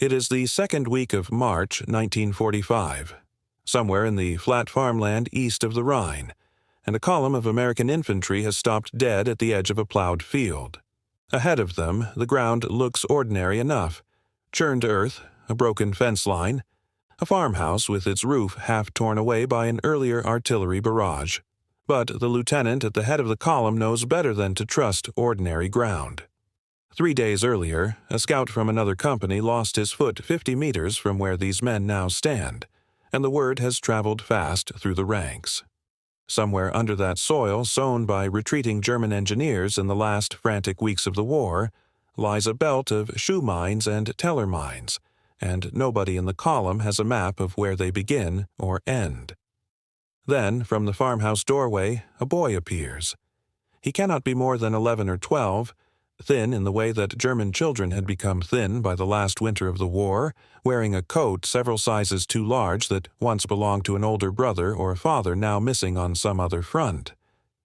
It is the second week of March 1945, somewhere in the flat farmland east of the Rhine, and a column of American infantry has stopped dead at the edge of a plowed field. Ahead of them, the ground looks ordinary enough: churned earth, a broken fence line, a farmhouse with its roof half torn away by an earlier artillery barrage. But the lieutenant at the head of the column knows better than to trust ordinary ground. 3 days earlier, a scout from another company lost his foot 50 meters from where these men now stand, and the word has traveled fast through the ranks. Somewhere under that soil sown by retreating German engineers in the last frantic weeks of the war lies a belt of Schu-mines and Teller mines, and nobody in the column has a map of where they begin or end. Then, from the farmhouse doorway, a boy appears. He cannot be more than 11 or 12, thin in the way that German children had become thin by the last winter of the war, wearing a coat several sizes too large that once belonged to an older brother or a father now missing on some other front.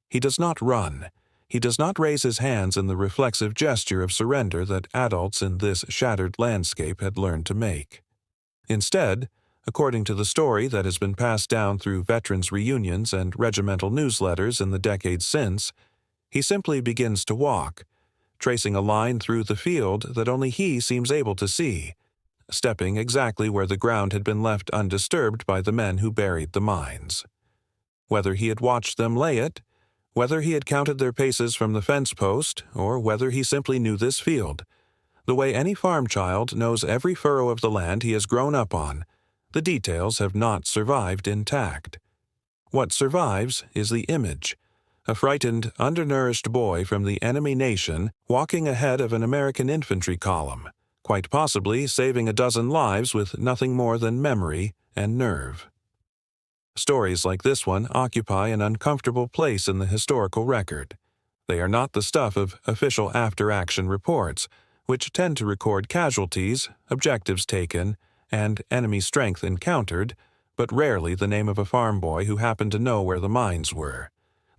He does not run. He does not raise his hands in the reflexive gesture of surrender that adults in this shattered landscape had learned to make. Instead, according to the story that has been passed down through veterans' reunions and regimental newsletters in the decades since, he simply begins to walk, tracing a line through the field that only he seems able to see, stepping exactly where the ground had been left undisturbed by the men who buried the mines. Whether he had watched them lay it, whether he had counted their paces from the fence post, or whether he simply knew this field, the way any farm child knows every furrow of the land he has grown up on, the details have not survived intact. What survives is the image: a frightened, undernourished boy from the enemy nation walking ahead of an American infantry column, quite possibly saving a dozen lives with nothing more than memory and nerve. Stories like this one occupy an uncomfortable place in the historical record. They are not the stuff of official after-action reports, which tend to record casualties, objectives taken, and enemy strength encountered, but rarely the name of a farm boy who happened to know where the mines were.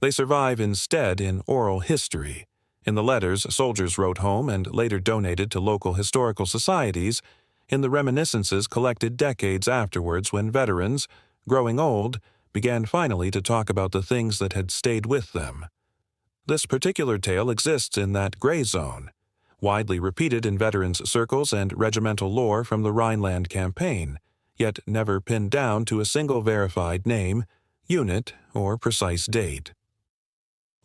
They survive instead in oral history, in the letters soldiers wrote home and later donated to local historical societies, in the reminiscences collected decades afterwards when veterans, growing old, began finally to talk about the things that had stayed with them. This particular tale exists in that gray zone, widely repeated in veterans' circles and regimental lore from the Rhineland campaign, yet never pinned down to a single verified name, unit, or precise date.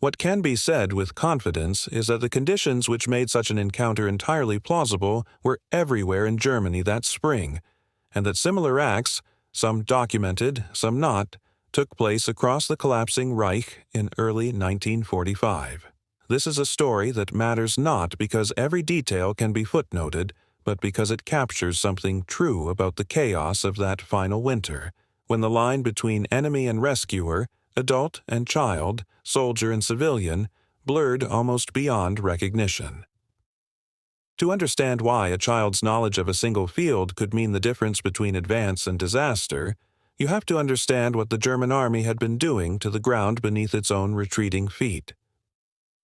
What can be said with confidence is that the conditions which made such an encounter entirely plausible were everywhere in Germany that spring, and that similar acts, some documented, some not, took place across the collapsing Reich in early 1945. This is a story that matters not because every detail can be footnoted, but because it captures something true about the chaos of that final winter, when the line between enemy and rescuer, adult and child, soldier and civilian, blurred almost beyond recognition. To understand why a child's knowledge of a single field could mean the difference between advance and disaster, you have to understand what the German army had been doing to the ground beneath its own retreating feet.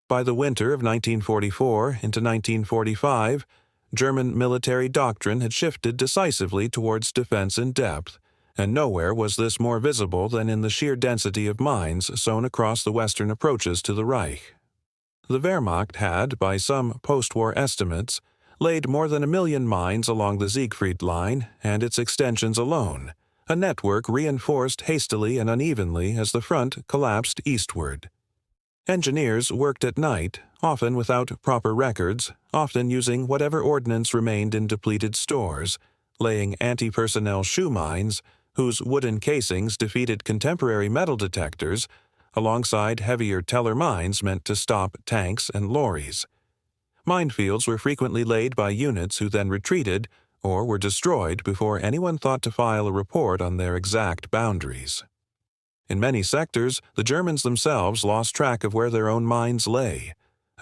By the winter of 1944 into 1945, German military doctrine had shifted decisively towards defense in depth, and nowhere was this more visible than in the sheer density of mines sown across the western approaches to the Reich. The Wehrmacht had, by some post-war estimates, laid more than 1 million mines along the Siegfried Line and its extensions alone, a network reinforced hastily and unevenly as the front collapsed eastward. Engineers worked at night, often without proper records, often using whatever ordnance remained in depleted stores, laying anti-personnel Schu-mines, whose wooden casings defeated contemporary metal detectors, alongside heavier Teller mines meant to stop tanks and lorries. Minefields were frequently laid by units who then retreated or were destroyed before anyone thought to file a report on their exact boundaries. In many sectors, the Germans themselves lost track of where their own mines lay,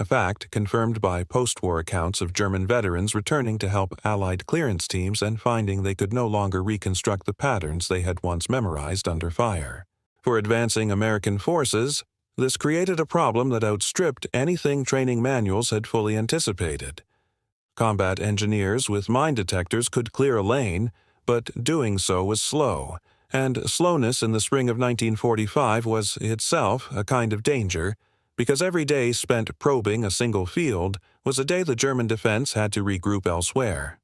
a fact confirmed by post-war accounts of German veterans returning to help Allied clearance teams and finding they could no longer reconstruct the patterns they had once memorized under fire. For advancing American forces, this created a problem that outstripped anything training manuals had fully anticipated. Combat engineers with mine detectors could clear a lane, but doing so was slow, and slowness in the spring of 1945 was itself a kind of danger, because every day spent probing a single field was a day the German defense had to regroup elsewhere.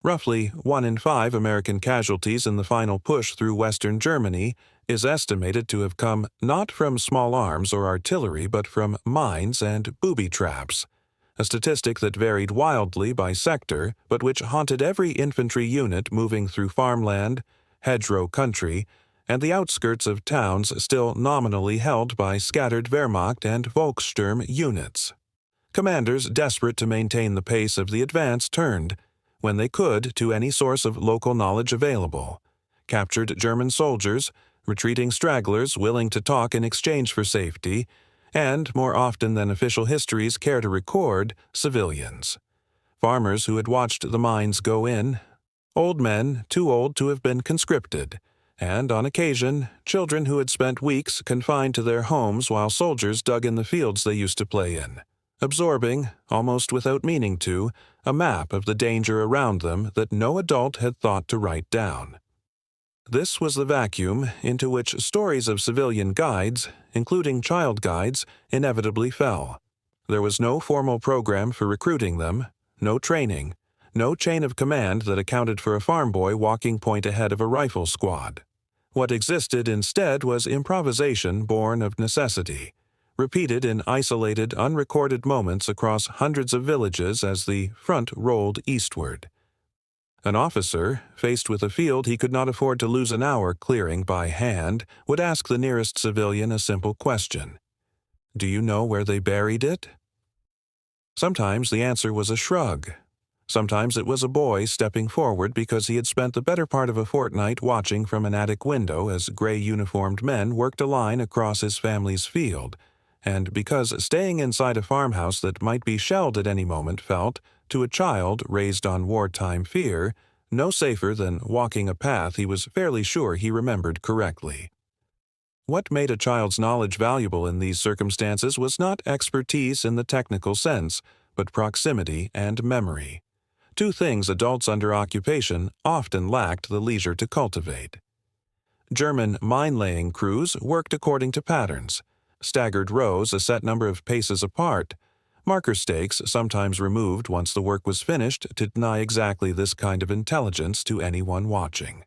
Roughly 1 in 5 American casualties in the final push through western Germany is estimated to have come not from small arms or artillery but from mines and booby traps, a statistic that varied wildly by sector but which haunted every infantry unit moving through farmland, hedgerow country, and the outskirts of towns still nominally held by scattered Wehrmacht and Volkssturm units. Commanders desperate to maintain the pace of the advance turned, when they could, to any source of local knowledge available, captured German soldiers, retreating stragglers willing to talk in exchange for safety, and, more often than official histories care to record, civilians. Farmers who had watched the mines go in, old men too old to have been conscripted, and, on occasion, children who had spent weeks confined to their homes while soldiers dug in the fields they used to play in, absorbing, almost without meaning to, a map of the danger around them that no adult had thought to write down. This was the vacuum into which stories of civilian guides, including child guides, inevitably fell. There was no formal program for recruiting them, no training, no chain of command that accounted for a farm boy walking point ahead of a rifle squad. What existed instead was improvisation born of necessity, repeated in isolated, unrecorded moments across hundreds of villages as the front rolled eastward. An officer, faced with a field he could not afford to lose an hour clearing by hand, would ask the nearest civilian a simple question. "Do you know where they buried it?" Sometimes the answer was a shrug. Sometimes it was a boy stepping forward because he had spent the better part of a fortnight watching from an attic window as gray-uniformed men worked a line across his family's field, and because staying inside a farmhouse that might be shelled at any moment felt, to a child raised on wartime fear, no safer than walking a path he was fairly sure he remembered correctly. What made a child's knowledge valuable in these circumstances was not expertise in the technical sense, but proximity and memory, 2 things adults under occupation often lacked the leisure to cultivate. German mine-laying crews worked according to patterns, staggered rows a set number of paces apart, marker stakes sometimes removed once the work was finished to deny exactly this kind of intelligence to anyone watching.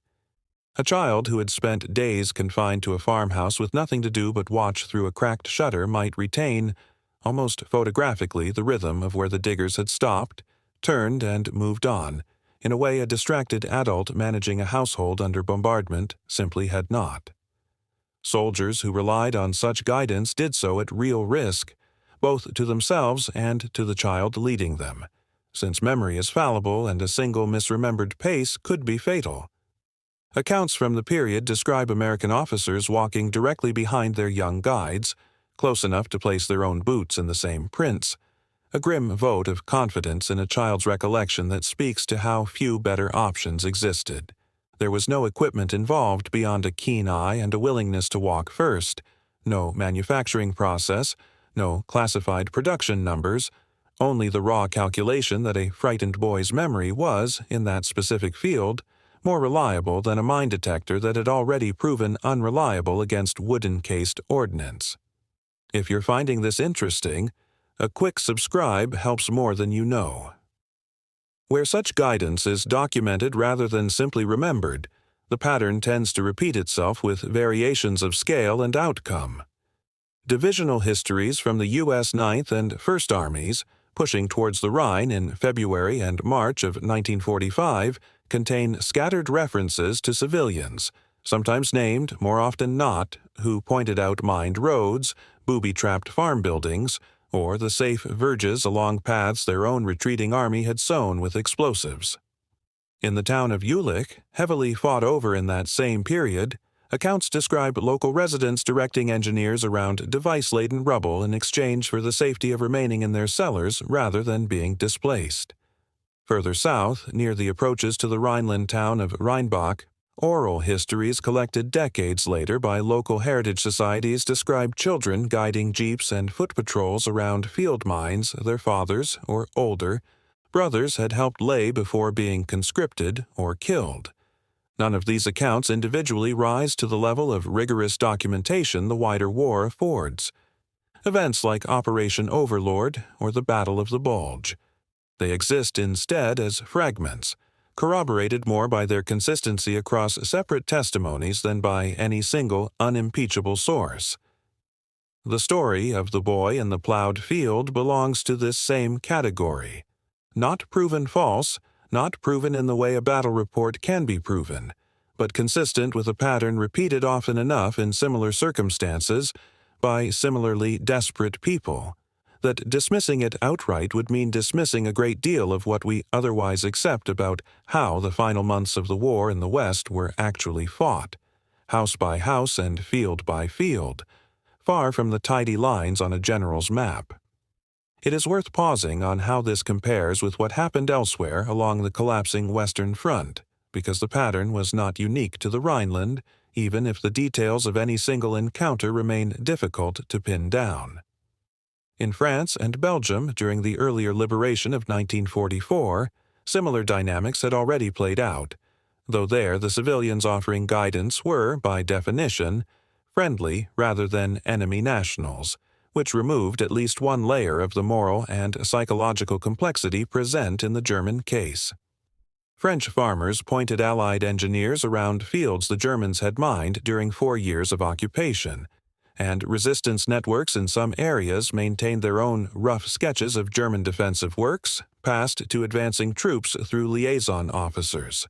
A child who had spent days confined to a farmhouse with nothing to do but watch through a cracked shutter might retain, almost photographically, the rhythm of where the diggers had stopped, turned, and moved on, in a way a distracted adult managing a household under bombardment simply had not. Soldiers who relied on such guidance did so at real risk, both to themselves and to the child leading them, since memory is fallible and a single misremembered pace could be fatal. Accounts from the period describe American officers walking directly behind their young guides, close enough to place their own boots in the same prints, a grim vote of confidence in a child's recollection that speaks to how few better options existed. There was no equipment involved beyond a keen eye and a willingness to walk first, no manufacturing process, no classified production numbers, only the raw calculation that a frightened boy's memory was, in that specific field, more reliable than a mine detector that had already proven unreliable against wooden-cased ordnance. If you're finding this interesting, a quick subscribe helps more than you know. Where such guidance is documented rather than simply remembered, the pattern tends to repeat itself with variations of scale and outcome. Divisional histories from the U.S. 9th and 1st Armies, pushing towards the Rhine in February and March of 1945, contain scattered references to civilians, sometimes named, more often not, who pointed out mined roads, booby-trapped farm buildings, or the safe verges along paths their own retreating army had sown with explosives. In the town of Jülich, heavily fought over in that same period, accounts describe local residents directing engineers around device-laden rubble in exchange for the safety of remaining in their cellars rather than being displaced. Further south, near the approaches to the Rhineland town of Rheinbach, oral histories collected decades later by local heritage societies describe children guiding jeeps and foot patrols around field mines their fathers, or older, Brothers had helped lay before being conscripted or killed. None of these accounts individually rise to the level of rigorous documentation the wider war affords. Events like Operation Overlord or the Battle of the Bulge. They exist instead as fragments, corroborated more by their consistency across separate testimonies than by any single unimpeachable source. The story of the boy in the plowed field belongs to this same category. Not proven false, not proven in the way a battle report can be proven, but consistent with a pattern repeated often enough in similar circumstances by similarly desperate people, that dismissing it outright would mean dismissing a great deal of what we otherwise accept about how the final months of the war in the West were actually fought, house by house and field by field, far from the tidy lines on a general's map. It is worth pausing on how this compares with what happened elsewhere along the collapsing Western Front, because the pattern was not unique to the Rhineland, even if the details of any single encounter remain difficult to pin down. In France and Belgium during the earlier liberation of 1944, similar dynamics had already played out, though there the civilians offering guidance were, by definition, friendly rather than enemy nationals, which removed at least one layer of the moral and psychological complexity present in the German case. French farmers pointed Allied engineers around fields the Germans had mined during 4 years of occupation, and resistance networks in some areas maintained their own rough sketches of German defensive works, passed to advancing troops through liaison officers.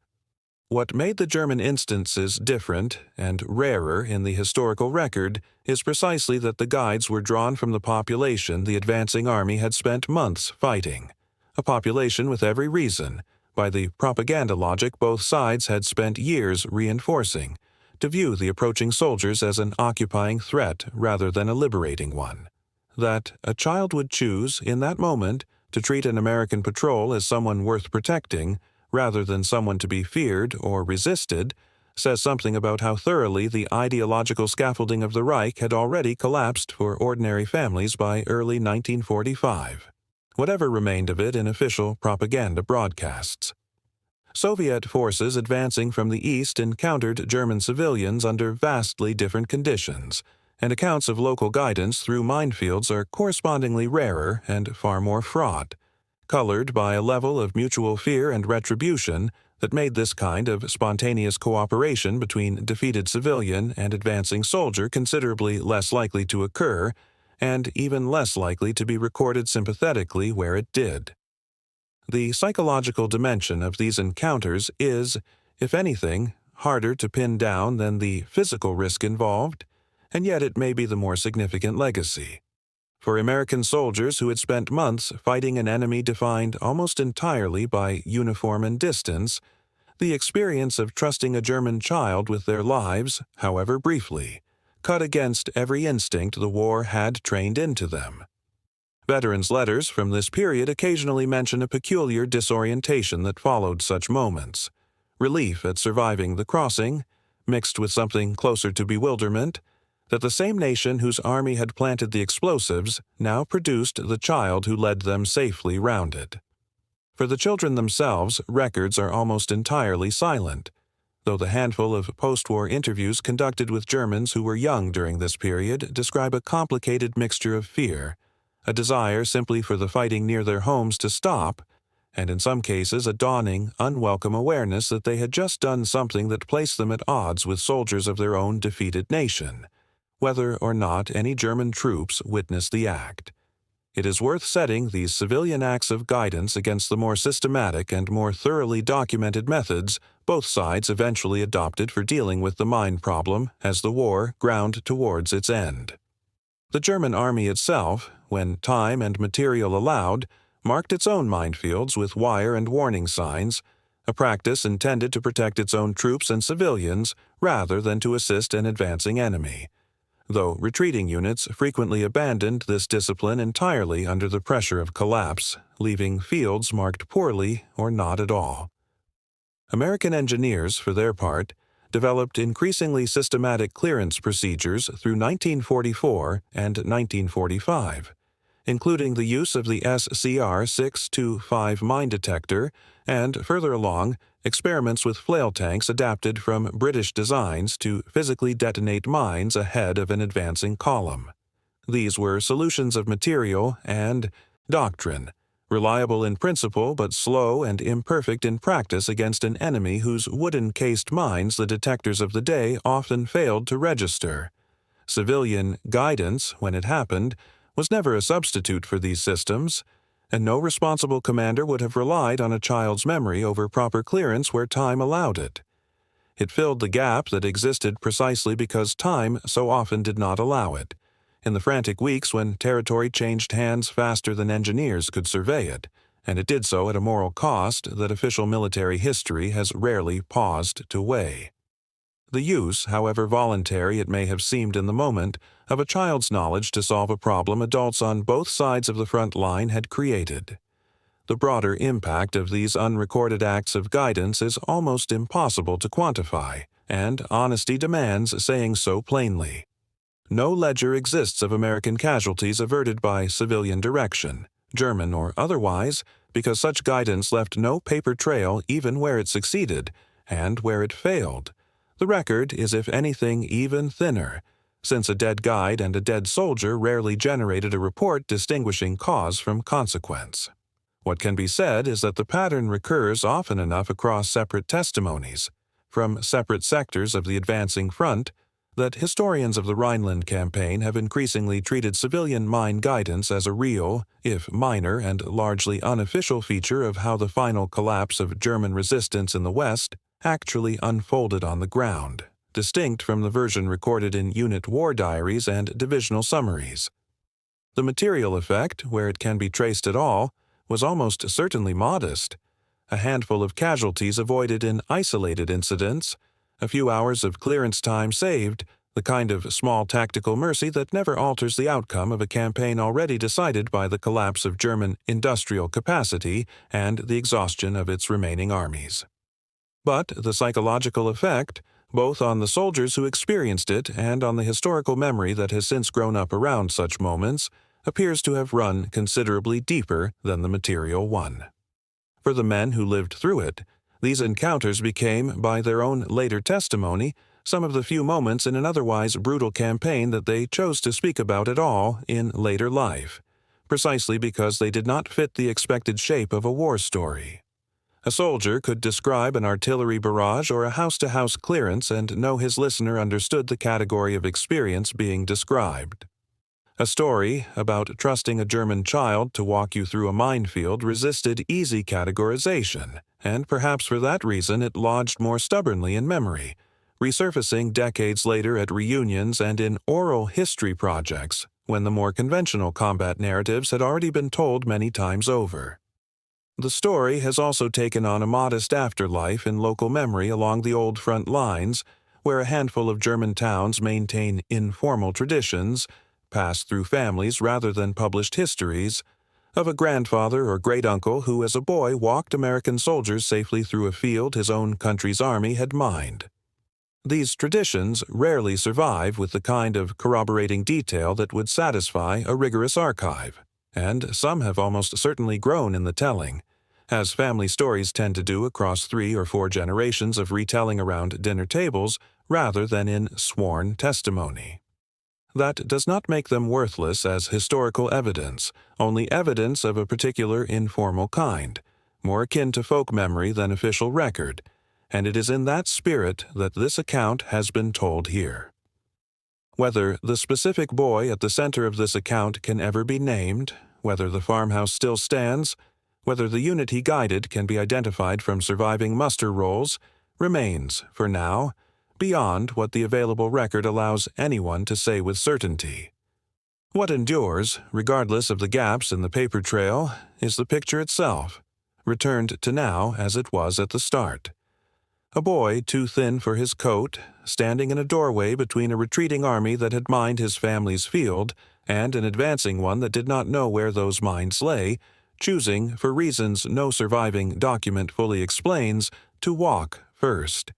What made the German instances different and rarer in the historical record is precisely that the guides were drawn from the population the advancing army had spent months fighting, a population with every reason, by the propaganda logic both sides had spent years reinforcing, to view the approaching soldiers as an occupying threat rather than a liberating one. That a child would choose, in that moment, to treat an American patrol as someone worth protecting, rather than someone to be feared or resisted, says something about how thoroughly the ideological scaffolding of the Reich had already collapsed for ordinary families by early 1945, whatever remained of it in official propaganda broadcasts. Soviet forces advancing from the east encountered German civilians under vastly different conditions, and accounts of local guidance through minefields are correspondingly rarer and far more fraught, colored by a level of mutual fear and retribution that made this kind of spontaneous cooperation between defeated civilian and advancing soldier considerably less likely to occur, and even less likely to be recorded sympathetically where it did. The psychological dimension of these encounters is, if anything, harder to pin down than the physical risk involved, and yet it may be the more significant legacy. For American soldiers who had spent months fighting an enemy defined almost entirely by uniform and distance, the experience of trusting a German child with their lives, however briefly, cut against every instinct the war had trained into them. Veterans' letters from this period occasionally mention a peculiar disorientation that followed such moments, relief at surviving the crossing, mixed with something closer to bewilderment, that the same nation whose army had planted the explosives now produced the child who led them safely round it. For the children themselves, records are almost entirely silent, though the handful of post-war interviews conducted with Germans who were young during this period describe a complicated mixture of fear, a desire simply for the fighting near their homes to stop, and in some cases a dawning, unwelcome awareness that they had just done something that placed them at odds with soldiers of their own defeated nation, whether or not any German troops witnessed the act. It is worth setting these civilian acts of guidance against the more systematic and more thoroughly documented methods both sides eventually adopted for dealing with the mine problem as the war ground towards its end. The German army itself, when time and material allowed, marked its own minefields with wire and warning signs, a practice intended to protect its own troops and civilians rather than to assist an advancing enemy, though retreating units frequently abandoned this discipline entirely under the pressure of collapse, leaving fields marked poorly or not at all. American engineers, for their part, developed increasingly systematic clearance procedures through 1944 and 1945, including the use of the SCR-625 mine detector and, further along, experiments with flail tanks adapted from British designs to physically detonate mines ahead of an advancing column. These were solutions of material and doctrine, reliable in principle but slow and imperfect in practice against an enemy whose wooden-cased mines the detectors of the day often failed to register. Civilian guidance, when it happened, was never a substitute for these systems, and no responsible commander would have relied on a child's memory over proper clearance where time allowed it. It filled the gap that existed precisely because time so often did not allow it, in the frantic weeks when territory changed hands faster than engineers could survey it, and it did so at a moral cost that official military history has rarely paused to weigh. The use, however voluntary it may have seemed in the moment, of a child's knowledge to solve a problem adults on both sides of the front line had created. The broader impact of these unrecorded acts of guidance is almost impossible to quantify, and honesty demands saying so plainly. No ledger exists of American casualties averted by civilian direction, German or otherwise, because such guidance left no paper trail even where it succeeded, and where it failed. The record is, if anything, even thinner, since a dead guide and a dead soldier rarely generated a report distinguishing cause from consequence. What can be said is that the pattern recurs often enough across separate testimonies, from separate sectors of the advancing front, that historians of the Rhineland campaign have increasingly treated civilian mine guidance as a real, if minor and largely unofficial feature of how the final collapse of German resistance in the West actually unfolded on the ground, distinct from the version recorded in unit war diaries and divisional summaries. The material effect, where it can be traced at all, was almost certainly modest. A handful of casualties avoided in isolated incidents, a few hours of clearance time saved, the kind of small tactical mercy that never alters the outcome of a campaign already decided by the collapse of German industrial capacity and the exhaustion of its remaining armies. But the psychological effect, both on the soldiers who experienced it and on the historical memory that has since grown up around such moments, appears to have run considerably deeper than the material one. For the men who lived through it, these encounters became, by their own later testimony, some of the few moments in an otherwise brutal campaign that they chose to speak about at all in later life, precisely because they did not fit the expected shape of a war story. A soldier could describe an artillery barrage or a house-to-house clearance and know his listener understood the category of experience being described. A story about trusting a German child to walk you through a minefield resisted easy categorization, and perhaps for that reason it lodged more stubbornly in memory, resurfacing decades later at reunions and in oral history projects when the more conventional combat narratives had already been told many times over. The story has also taken on a modest afterlife in local memory along the old front lines, where a handful of German towns maintain informal traditions, passed through families rather than published histories, of a grandfather or great-uncle who as a boy walked American soldiers safely through a field his own country's army had mined. These traditions rarely survive with the kind of corroborating detail that would satisfy a rigorous archive, and some have almost certainly grown in the telling, as family stories tend to do across 3 or 4 generations of retelling around dinner tables rather than in sworn testimony. That does not make them worthless as historical evidence, only evidence of a particular informal kind, more akin to folk memory than official record, and it is in that spirit that this account has been told here. Whether the specific boy at the center of this account can ever be named, whether the farmhouse still stands, whether the unit he guided can be identified from surviving muster rolls, remains, for now, beyond what the available record allows anyone to say with certainty. What endures, regardless of the gaps in the paper trail, is the picture itself, returned to now as it was at the start. A boy too thin for his coat, standing in a doorway between a retreating army that had mined his family's field and an advancing one that did not know where those mines lay, choosing, for reasons no surviving document fully explains, to walk first.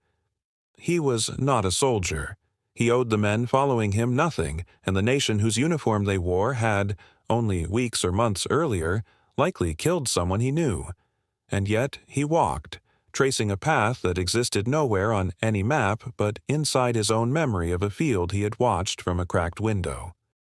He was not a soldier. He owed the men following him nothing, and the nation whose uniform they wore had, only weeks or months earlier, likely killed someone he knew. And yet he walked, tracing a path that existed nowhere on any map but inside his own memory of a field he had watched from a cracked window.